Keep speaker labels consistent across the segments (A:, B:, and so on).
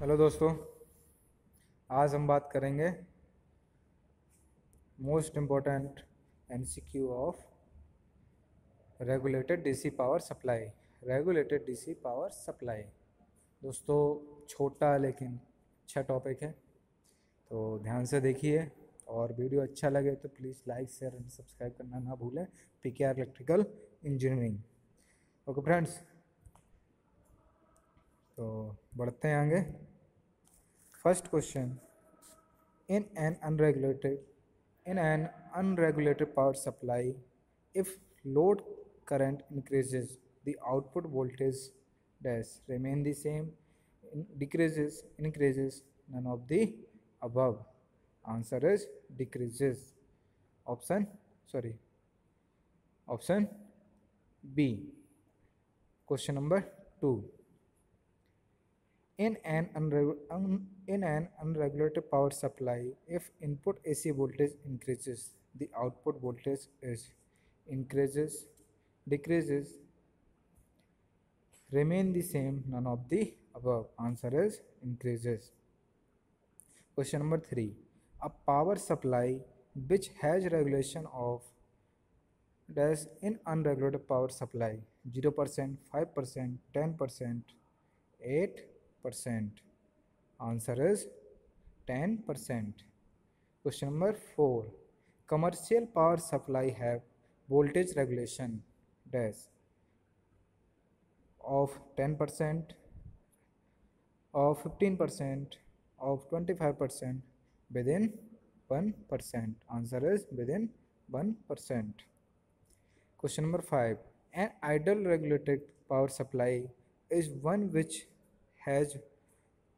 A: Hello दोस्तों, आज हम बात करेंगे most important MCQ of regulated DC power supply. Regulated DC power supply दोस्तों छोटा लेकिन अच्छा टॉपिक है, तो ध्यान से देखिए और वीडियो अच्छा लगे तो please like share and subscribe करना ना भूलें। PKR electrical engineering. Okay friends, तो बढ़ते हैं आगे। First question, in an unregulated in an unregulated power supply, if load current increases, the output voltage dash remain the same, decreases, increases, none of the above. Answer is decreases. Option, sorry, option B. Question number 2. In an unregulated power supply, if input AC voltage increases, the output voltage is increases, decreases, remain the same, none of the above. Answer is increases. Question number 3. A power supply which has regulation of dash in unregulated power supply 0%, 5%, 10%, 8%. Answer is 10%. Question number 4. Commercial power supply have voltage regulation dash of 10%, of 15%, of 25% within 1%. Answer is within 1%. Question number 5. An ideal regulated power supply is one which has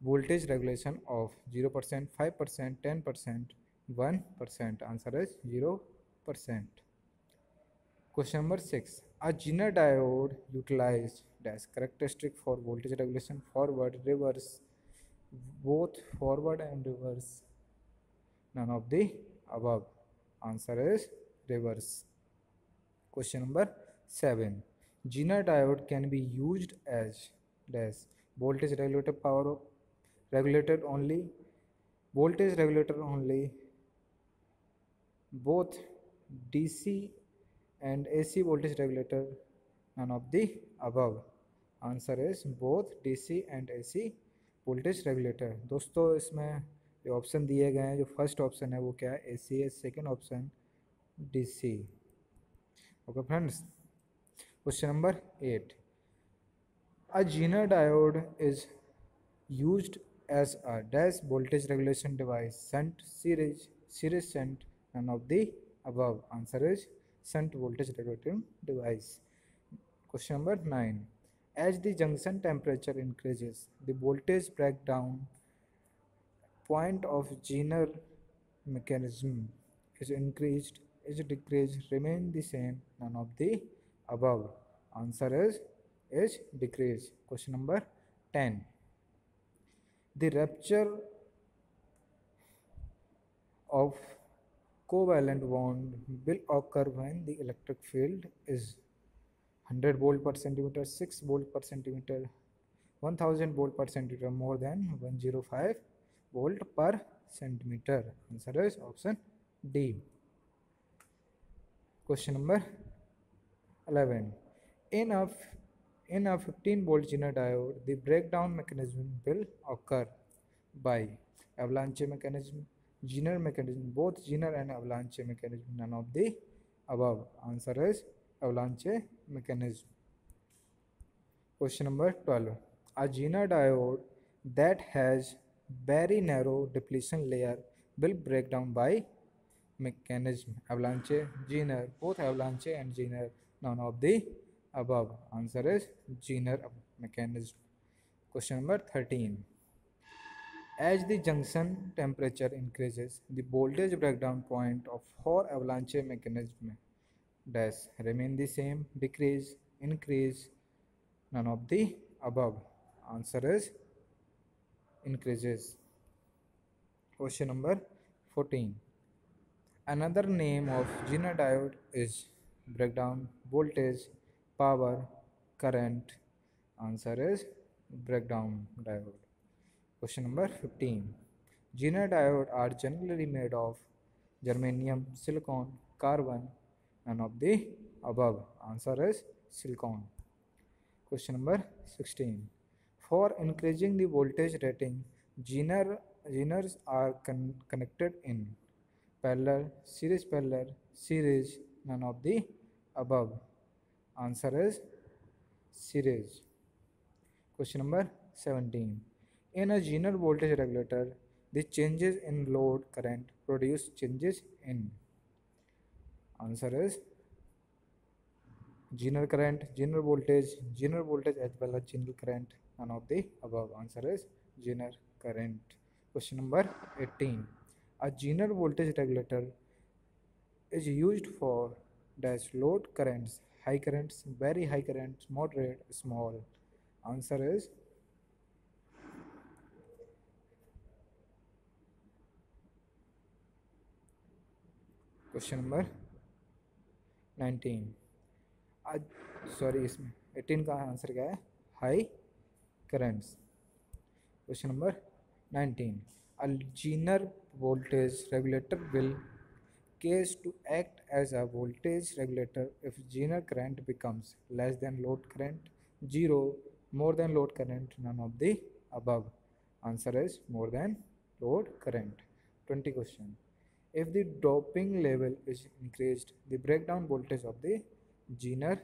A: voltage regulation of 0%, 5%, 10%, 1%. Answer is 0%. Question number 6. A Zener diode utilized dash characteristic for voltage regulation forward, reverse, both forward and reverse. None of the above. Answer is reverse. Question number 7. Zener diode can be used as dash voltage regulated power regulated only, voltage regulator only, both DC and AC voltage regulator, none of the above. Answer is both DC and AC voltage regulator. दोस्तों इसमें जो option दिए गए हैं, जो first option है वो क्या है, AC है, second option DC. Okay friends, question number 8. A Zener diode is used as a dash voltage regulation device, shunt, series shunt, none of the above. Answer is shunt voltage regulating device. Question number 9. As the junction temperature increases, the voltage breakdown point of Zener mechanism is increased, is decreased, remain the same, none of the above. Answer is decrease. Question number 10. The rupture of covalent bond will occur when the electric field is 100 volt per centimeter, 6 volt per centimeter, 1000 volt per centimeter, more than 105 volt per centimeter. Answer is option D. Question number 11. In a in a 15 volt Zener diode, the breakdown mechanism will occur by avalanche mechanism, Zener mechanism, both Zener and avalanche mechanism, none of the above. Answer is avalanche mechanism. Question number 12. A Zener diode that has very narrow depletion layer will break down by mechanism, avalanche, Zener, both avalanche and Zener, none of the above. Answer is Zener mechanism. Question number 13. As the junction temperature increases, the voltage breakdown point of for avalanche mechanism dash remain the same, decrease, increase, none of the above. Answer is increases. Question number 14. Another name of Zener diode is breakdown voltage, power, current. Answer is breakdown diode. Question number 15. Zener diode are generally made of germanium, silicon, carbon, none of the above. Answer is silicon. Question number 16. For increasing the voltage rating, Zeners are connected in parallel, series, none of the above. Answer is series. Question number 17. In a Zener voltage regulator, the changes in load current produce changes in. Answer is Zener voltage as well as Zener current. None of the above. Answer is Zener current. Question number 18. A Zener voltage regulator is used for dash load currents, high currents, very high currents, moderate, small. Answer is question number 19. आज sorry इसमें 18 का answer क्या है high currents. Question number 19. A Zener voltage regulator will case to act as a voltage regulator if Zener current becomes less than load current, 0, more than load current, none of the above. Answer is more than load current. 20 question. If the doping level is increased, the breakdown voltage of the Zener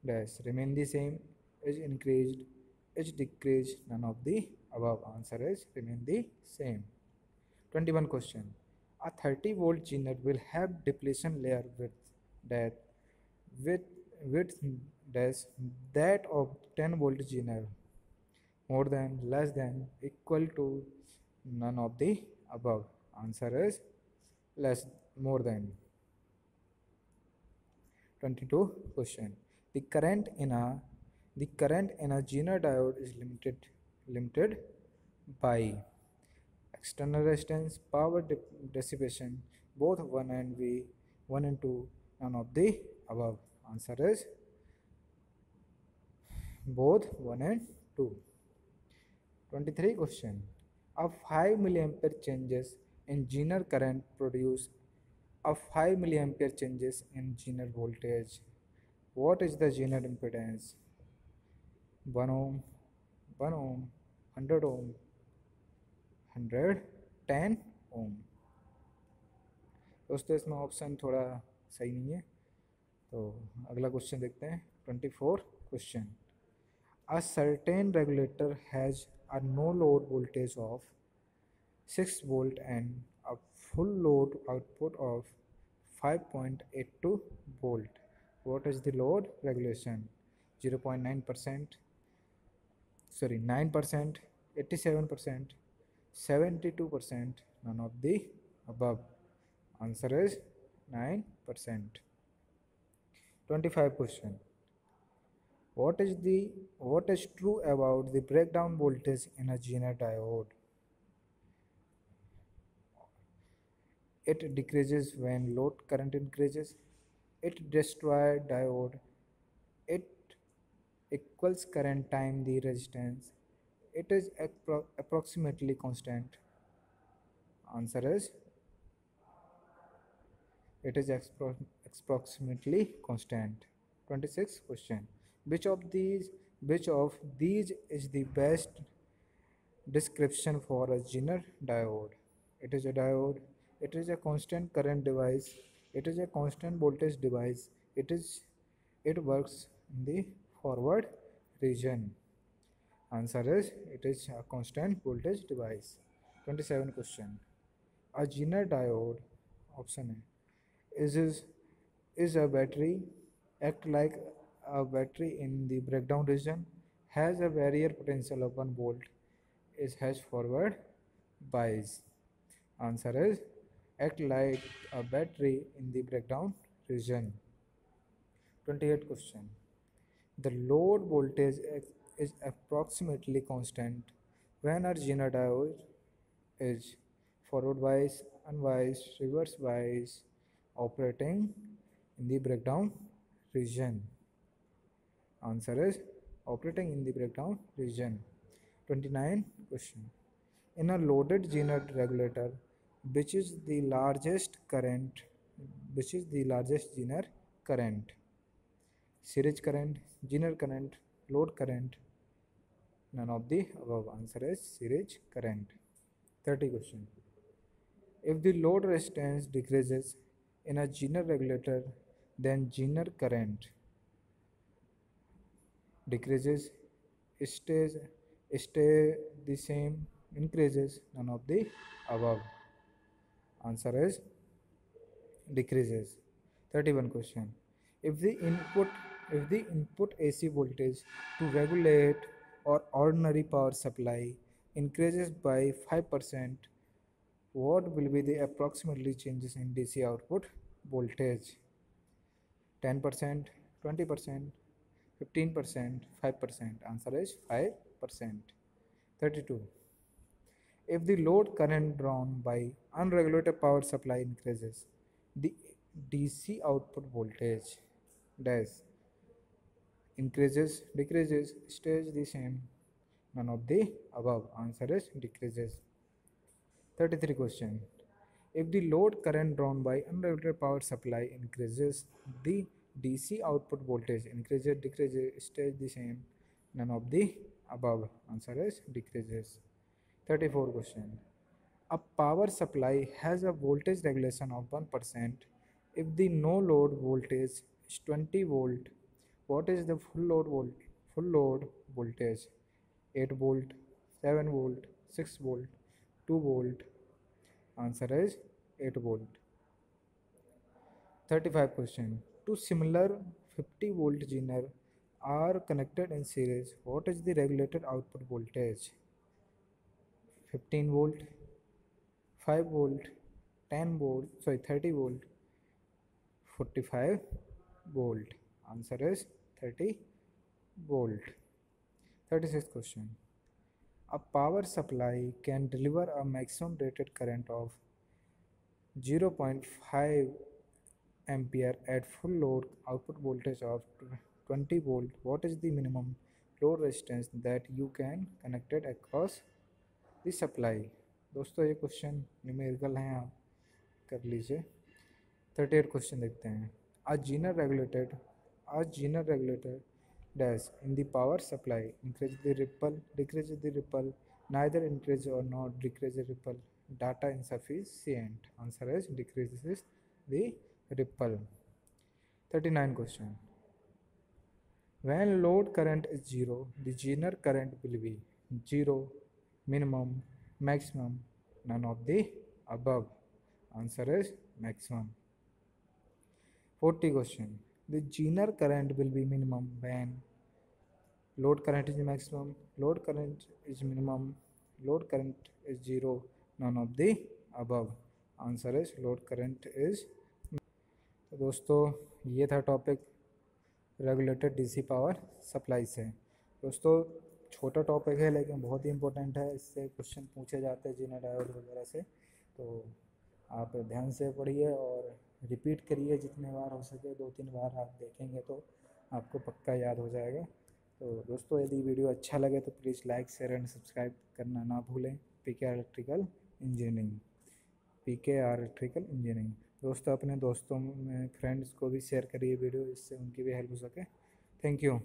A: dash remain the same, is increased, is decreased, none of the above. Answer is remain the same. 21 question. A 30-volt Zener will have depletion layer with width dash that of 10-volt Zener, more than, less than, equal to, none of the above. Answer is less, more than. 22 question. The current in a Zener diode is limited by external resistance, power dissipation, both 1 and V, 1 and 2, none of the above. Answer is both 1 and 2. 23 question. A 5 milliampere changes in Zener current produce a 5 milliampere changes in Zener voltage. What is the Zener impedance? 1 ohm, 1 ohm, 100 ohm, 110 ohm. दोस्तों इसमें option थोड़ा सही नहीं है, तो अगला question देखते हैं. 24 question. A certain regulator has a no load voltage of 6 volt and a full load output of 5.82 volt. What is the load regulation? 0.9%, 9%, 87%, 72%, none of the above. Answer is 9%. 25 question. What is true about the breakdown voltage in a Zener diode? It decreases when load current increases. It destroys diode. It equals current time the resistance. It is approximately constant. Answer is it is approximately constant. 26 question. Which of these is the best description for a Zener diode? It is a diode. It is a constant current device. It is a constant voltage device. It works in the forward region. Answer is it is a constant voltage device. 27 question. A Zener diode, option A, is a battery, act like a battery in the breakdown region, has a barrier potential of 1 volt, has forward bias. Answer is act like a battery in the breakdown region. 28 question. The load voltage is approximately constant when a Zener diode is forward bias, unbiased, reverse bias, operating in the breakdown region. Answer is operating in the breakdown region. 29 question. In a loaded Zener regulator, which is the largest current, which is the largest Zener current? Series current, Zener current, load current, none of the above. Answer is series current. 30 question. If the load resistance decreases in a Zener regulator, then Zener current decreases, stays, stay the same, increases, none of the above. Answer is decreases. 31 question. If the input AC voltage to regulate or ordinary power supply increases by 5%, what will be the approximately changes in DC output voltage? 10%, 20%, 15%, 5%. Answer is 5%. 32. If the load current drawn by unregulated power supply increases, the DC output voltage dash increases, decreases, stays the same. None of the above. Answer is decreases. 33 question. If the load current drawn by unregulated power supply increases, the DC output voltage increases, decreases, stays the same. None of the above. Answer is decreases. 34 question. A power supply has a voltage regulation of 1%. If the no load voltage is 20 volt, what is the full load voltage? 8 volt, 7 volt, 6 volt, 2 volt. Answer is 8 volt. 35 question. Two similar 50 volt Zener are connected in series. What is the regulated output voltage? 15 volt, 5 volt, 10 volt, 30 volt, 45 volt. Answer is 30 volt. 36th question. A power supply can deliver a maximum rated current of 0.5 ampere at full load output voltage of 20 volt. What is the minimum load resistance that you can connected across the supply? दोस्तों ये question numerical हैं, आप कर लीजिए। 38 question देखते हैं। A Zener regulator dash in the power supply increases the ripple, decreases the ripple, neither increase or not decrease the ripple. Data insufficient. Answer is decreases the ripple. 39 question. When load current is 0, the Zener current will be 0, minimum, maximum, none of the above. Answer is maximum. 40 question. The Zener current will be minimum when load current is maximum, load current is minimum, load current is 0, none of the above. Answer is load current is. तो दोस्तों ये था topic regulated DC power supply से। दोस्तों छोटा topic है लेकिन बहुत ही इंपॉर्टेंट है, इससे क्वेश्चन पूछे जाते हैं जेनर डायोड वगैरह से, तो आप ध्यान से पढ़िए और रिपीट करिए जितने बार हो सके। 2-3 बार आप देखेंगे तो आपको पक्का याद हो जाएगा। तो दोस्तों यदि वीडियो अच्छा लगे तो please like, share and subscribe करना ना भूलें। PKR electrical engineering. दोस्तों अपने दोस्तों में फ्रेंड्स को भी शेयर करिए वीडियो, इससे उनकी भी हेल्प हो सके। Thank you.